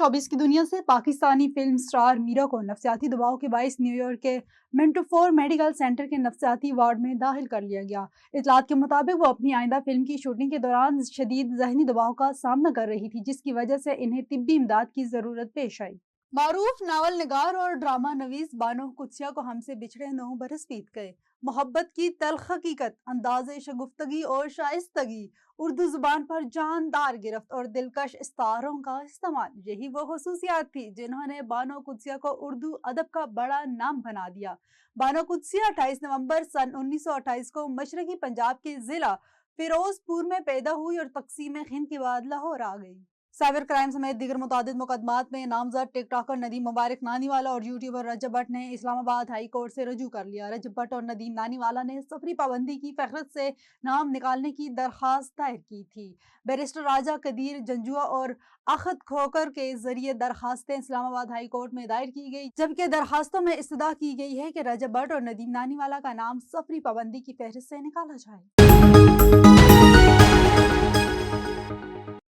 Showbiz की दुनिया से पाकिस्तानी फिल्म स्टार मीरा को नफसियाती दबाव के बायस न्यूयॉर्क के मेंटोफोर मेडिकल सेंटर के नफसियाती वार्ड में दाखिल कर लिया गया। इतलात के मुताबिक वो अपनी आइंदा फिल्म की शूटिंग के दौरान शदीद जहनी दबाव का सामना कर रही थी, जिसकी वजह से इन्हें तिब्बी इमदाद की जरूरत पेश आई। मारूफ नावल निगार और ड्रामा नवीस बानो कुदसिया को हमसे बिछड़े 9 बरस बीत गए। मोहब्बत की तल्ख हकीकत, अंदाज़े शगुफ्तगी और शाइस्तगी, उर्दू जुबान पर जानदार गिरफ्त और दिलकश इस्तारों का इस्तेमाल, यही वो खुसूसियात थी जिन्होंने बानो कुदसिया को उर्दू अदब का बड़ा नाम बना दिया। बानो कुदसिया 28 नवंबर सन 1928 को मशरकी पंजाब के जिला फिरोजपुर में पैदा हुई और तकसीम हिंद के बाद लाहौर आ गई। साइबर क्राइम समेत दीगर मुतादिद मुकदमात में नामजद टिकटॉकर नदीम मुबारक नानीवाला और यूट्यूबर रजब भट्ट ने इस्लामाबाद हाई कोर्ट से रजू कर लिया। रजब भट्ट और नदीम नानीवाला ने सफरी पाबंदी की फहरिस्त से नाम निकालने की दरख्वास्त दायर की थी। बैरिस्टर राजा कदीर जंजुआ और अखद खोकर के जरिए दरखास्तें इस्लामाबाद हाई कोर्ट में दायर की गई, जबकि दरखास्तों में इस्तदा की गई है कि रजब भट्ट और नदीम नानीवाला का नाम सफरी पाबंदी की फहरिस्त से निकाला जाए।